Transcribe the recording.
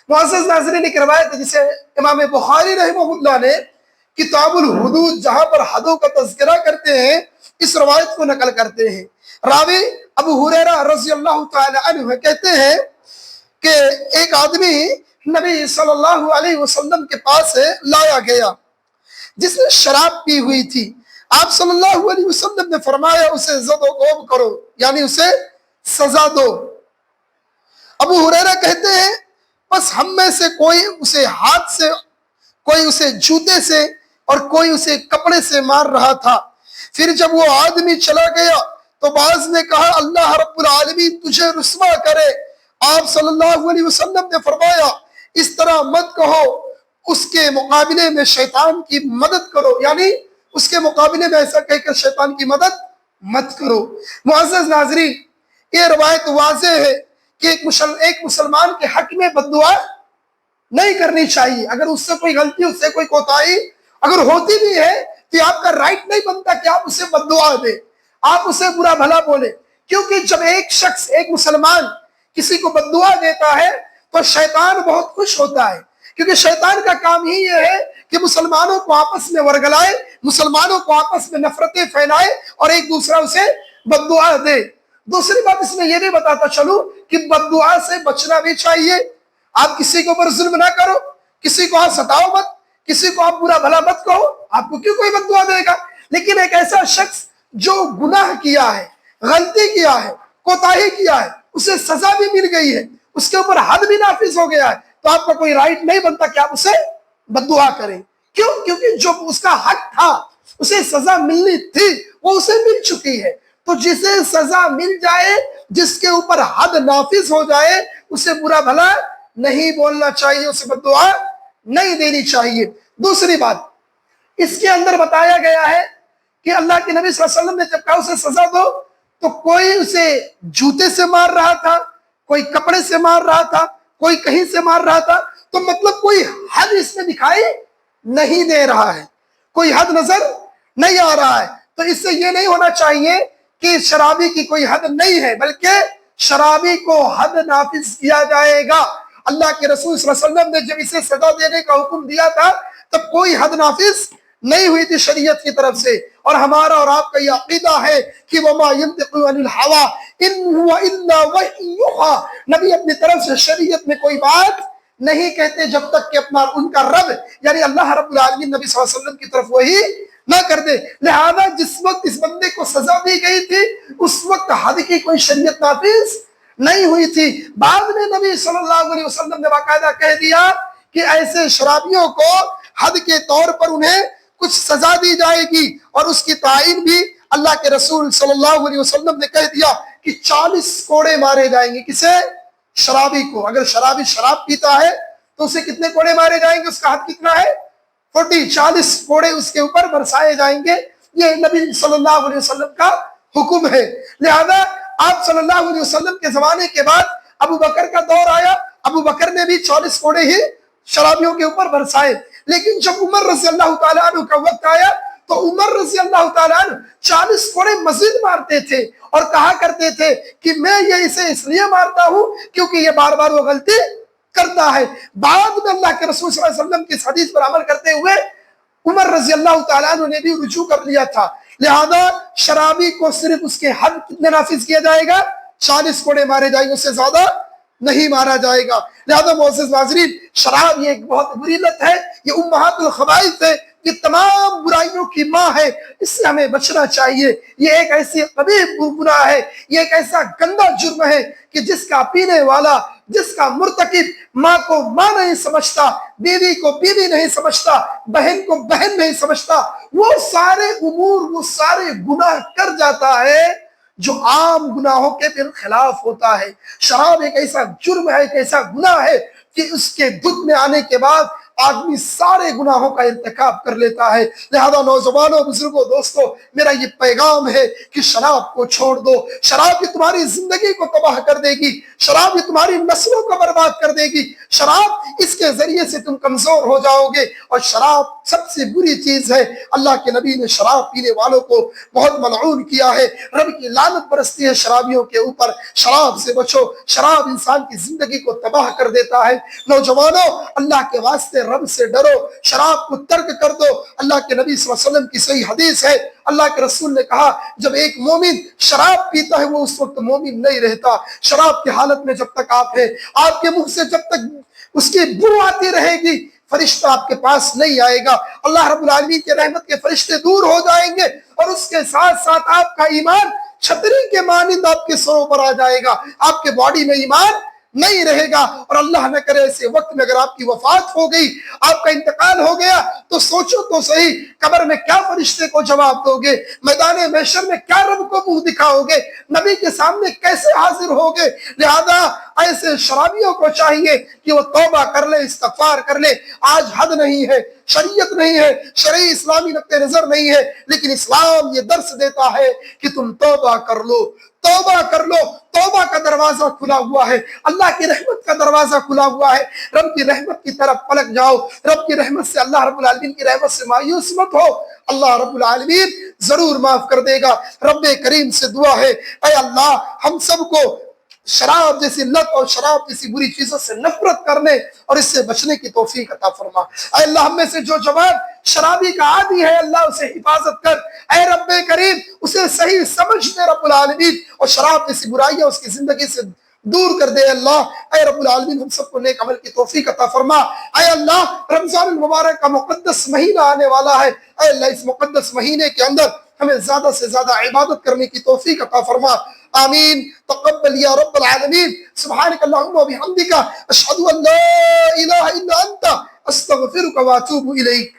معزز ناظرین، ایک روایت ہے جسے امام بخاری رحمہ اللہ نے کتاب الحدود جہاں پر حدوں کا تذکرہ کرتے ہیں اس روایت کو نقل کرتے ہیں۔ راوی ابو ہریرہ رضی اللہ تعالی عنہ کہتے ہیں کہ ایک آدمی نبی صلی اللہ علیہ وسلم کے پاس لایا گیا جس نے شراب پی ہوئی تھی۔ آپ صلی اللہ علیہ وسلم نے فرمایا اسے زد و کوب کرو، یعنی اسے سزا دو۔ ابو ہریرہ کہتے ہیں بس ہم میں سے کوئی اسے ہاتھ سے، کوئی اسے جوتے سے اور کوئی اسے کپڑے سے مار رہا تھا۔ پھر جب وہ آدمی چلا گیا تو بعض نے کہا اللہ رب العالمین تجھے رسوا کرے۔ آپ صلی اللہ علیہ وسلم نے فرمایا اس طرح مت کہو، اس کے مقابلے میں شیطان کی مدد کرو، یعنی اس کے مقابلے میں ایسا کہہ کر شیطان کی مدد مت کرو۔ معزز ناظرین، یہ روایت واضح ہے کہ ایک مسلمان کے حق میں بد دعا نہیں کرنی چاہیے۔ اگر اس سے کوئی غلطی، اس سے کوئی کوتاہی اگر ہوتی بھی ہے تو آپ کا رائٹ نہیں بنتا کہ آپ اسے بد دعا دیں، آپ اسے برا بھلا بولیں، کیونکہ جب ایک شخص، ایک مسلمان کسی کو بد دعا دیتا ہے تو شیطان بہت خوش ہوتا ہے، کیونکہ شیطان کا کام ہی یہ ہے کہ مسلمانوں کو آپس میں ورگلائے، مسلمانوں کو آپس میں نفرتیں پھیلائے اور ایک دوسرا اسے بد دعا دے۔ دوسری بات اس میں یہ بھی بتاتا چلوں کہ بد دعا سے بچنا بھی چاہیے۔ آپ کسی کے اوپر ظلم نہ کرو، کسی کو آپ ستاؤ مت، کسی کو آپ برا بھلا مت کہو، آپ کو کیوں کوئی بد دعا دے گا؟ لیکن ایک ایسا شخص جو گناہ کیا ہے، غلطی کیا ہے، کوتاہی کیا ہے، اسے سزا بھی مل گئی ہے، اس کے اوپر حد بھی نافذ ہو گیا ہے، تو آپ کا کوئی رائٹ نہیں بنتا کہ آپ اسے بد دعا کریں۔ کیوں؟ کیونکہ جو اس کا حق تھا، اسے سزا ملنی تھی، وہ اسے مل چکی ہے۔ تو جسے سزا مل جائے، جس کے اوپر حد نافذ ہو جائے، اسے برا بھلا نہیں بولنا چاہیے، اسے بد دعا نہیں دینی چاہیے۔ دوسری بات اس کے اندر بتایا گیا ہے کہ اللہ کے نبی صلی اللہ علیہ وسلم نے جب کہا اسے سزا دو تو کوئی اسے جوتے سے مار رہا تھا، کوئی کپڑے سے مار رہا تھا، کوئی کہیں سے مار رہا تھا، تو مطلب کوئی حد اس میں دکھائی نہیں دے رہا ہے، کوئی حد نظر نہیں آ رہا ہے۔ تو اس سے یہ نہیں ہونا چاہیے کہ شرابی کی کوئی حد نہیں ہے، بلکہ شرابی کو حد نافذ کیا جائے گا۔ اللہ کے رسول صلی اللہ علیہ وسلم نے جب اسے سزا دینے کا حکم دیا تھا تب کوئی حد نافذ نہیں ہوئی تھی شریعت کی طرف سے، اور ہمارا اور آپ کا یہ عقیدہ ہے کہ وَمَا يَنطِقُ عَنِ الْهَوَىٰ إِنْ هُوَ إِلَّا وَحْيٌ يُوحَىٰ، نبی اپنی طرف سے شریعت میں کوئی بات نہیں کہتے جب تک کہ اپنا ان کا رب یعنی اللہ رب العالمین نبی صلی اللہ علیہ وسلم کی طرف وہی نہ کر دے۔ لہذا جس وقت اس بندے کو سزا دی گئی تھی اس وقت حد کی کوئی شریعت نافذ نہیں ہوئی تھی۔ بعد میں نبی صلی اللہ علیہ وسلم نے باقاعدہ کہہ دیا کہ ایسے شرابیوں کو حد کے طور پر انہیں کچھ سزا دی جائے گی، اور اس کی تعین بھی اللہ کے رسول صلی اللہ علیہ وسلم نے کہہ دیا کہ 40 کوڑے مارے جائیں گے۔ کسے؟ شرابی کو۔ اگر شرابی شراب پیتا ہے تو اسے کتنے کوڑے مارے جائیں گے؟ اس کا حد کتنا ہے؟ 40 کوڑے اس کے اوپر برسائے جائیں گے۔ یہ نبی صلی اللہ علیہ وسلم کا حکم ہے۔ لہذا آپ صلی اللہ علیہ وسلم کے زمانے کے بعد ابو بکر کا دور آیا، ابو بکر نے بھی 40 کوڑے ہی شرابیوں کے اوپر برسائے۔ لیکن جب عمر رضی اللہ تعالیٰ عنہ کا وقت آیا تو عمر رضی اللہ تعالیٰ عنہ 40 کوڑے مزید مارتے تھے اور کہا کرتے تھے کہ میں یہ اسے اس لیے مارتا ہوں کیونکہ یہ بار بار وہ غلطی کرتا ہے۔ بعد میں اللہ کے رسول صلی اللہ علیہ وسلم کی اس حدیث پر عمل کرتے ہوئے عمر رضی اللہ تعالیٰ عنہ نے بھی رجوع کر لیا تھا۔ لہذا شرابی کو صرف اس کے حد کتنے نافذ کیا جائے گا؟ 40 کوڑے مارے جائیں گے، اس سے زیادہ نہیں مارا جائے گا۔ لہذا معزز ناظرین، شراب یہ ایک بہت بری لت ہے، یہ امہات الخبائث ہے، یہ تمام برائیوں کی ماں ہے، اس سے ہمیں بچنا چاہیے۔ یہ ایک ایسی قبیح گناہ ہے، یہ ایک ایسا گندا جرم ہے کہ جس کا پینے والا، جس کا مرتکب ماں کو ماں نہیں سمجھتا، بیوی کو بیوی نہیں سمجھتا، بہن کو بہن نہیں سمجھتا، وہ سارے امور، وہ سارے گناہ کر جاتا ہے جو عام گناہوں کے بالخلاف ہوتا ہے۔ شراب ایک ایسا جرم ہے، ایک ایسا گناہ ہے کہ اس کے دھت میں آنے کے بعد آدمی سارے گناہوں کا ارتکاب کر لیتا ہے۔ لہذا نوجوانوں، بزرگوں، دوستوں، میرا یہ پیغام ہے کہ شراب کو چھوڑ دو۔ شراب یہ تمہاری زندگی کو تباہ کر دے گی، شراب یہ تمہاری نسلوں کو برباد کر دے گی، شراب اس کے ذریعے سے تم کمزور ہو جاؤ گے، اور شراب سب سے بری چیز ہے۔ اللہ کے نبی نے شراب پینے والوں کو بہت ملعون کیا ہے، رب کی لعنت برستی ہے شرابیوں کے اوپر۔ شراب سے بچو، شراب انسان کی زندگی کو تباہ کر دیتا ہے۔ نوجوانوں، اللہ کے واسطے رب سے ڈرو، شراب کو ترک کر دو۔ اللہ کے نبی صلی اللہ علیہ وسلم کی صحیح حدیث ہے، اللہ کے رسول نے کہا جب ایک مومن شراب پیتا ہے وہ اس وقت مومن نہیں رہتا۔ شراب کی حالت میں جب تک آپ ہیں، آپ کے منہ سے جب تک اس کی بو آتی رہے گی، فرشتہ آپ کے پاس نہیں آئے گا، اللہ رب العالمین کے رحمت کے فرشتے دور ہو جائیں گے، اور اس کے ساتھ ساتھ آپ کا ایمان چھتری کے مانند آپ کے سروں پر آ جائے گا، آپ کے باڈی میں ایمان نہیں رہے گا۔ اور اللہ نہ کرے ایسے وقت میں اگر آپ کی وفات ہو گئی، آپ کا انتقال ہو گیا، تو سوچو تو صحیح، قبر میں کیا فرشتے کو جواب دو گے، میدان محشر میں کیا رب کو منہ دکھاؤ گے، نبی کے سامنے کیسے حاضر ہوگے۔ لہذا ایسے شرابیوں کو چاہیے کہ وہ توبہ کر لے، استغفار کر لے۔ آج حد نہیں ہے، شریعت نہیں ہے، شرعی اسلامی نقطہ نظر نہیں ہے، لیکن اسلام یہ درس دیتا ہے کہ تم توبہ کر لو، توبہ کر لو۔ توبہ کا دروازہ کھلا ہوا ہے، اللہ کی رحمت کا دروازہ کھلا ہوا ہے، رب کی رحمت کی طرف پلٹ جاؤ۔ رب کی رحمت سے، اللہ رب العالمین کی رحمت سے مایوس مت ہو، اللہ رب العالمین ضرور معاف کر دے گا۔ رب کریم سے دعا ہے، اے اللہ ہم سب کو شراب جیسی لت اور شراب جیسی بری چیزوں سے نفرت کرنے اور اس سے بچنے کی توفیق عطا فرما۔ اے اللہ ہم میں سے جو جوان شرابی کا عادی ہے، اللہ اسے حفاظت کر، اے رب کریم اسے صحیح سمجھ دے رب العالمین، اور شراب جیسی برائیاں اس کی زندگی سے دور کر دے اللہ۔ اے رب العالمین ہم سب کو نیک عمل کی توفیق عطا فرما۔ اے اللہ رمضان المبارک کا مقدس مہینہ آنے والا ہے، اے اللہ اس مقدس مہینے کے اندر ہمیں زیادہ سے زیادہ عبادت کرنے کی توفیق عطا فرما۔ آمین۔ تقبل یا رب العالمین۔ سبحانک اللہم و بحمدک، اشہد ان لا الہ الا انت، استغفرک و اتوب الیک۔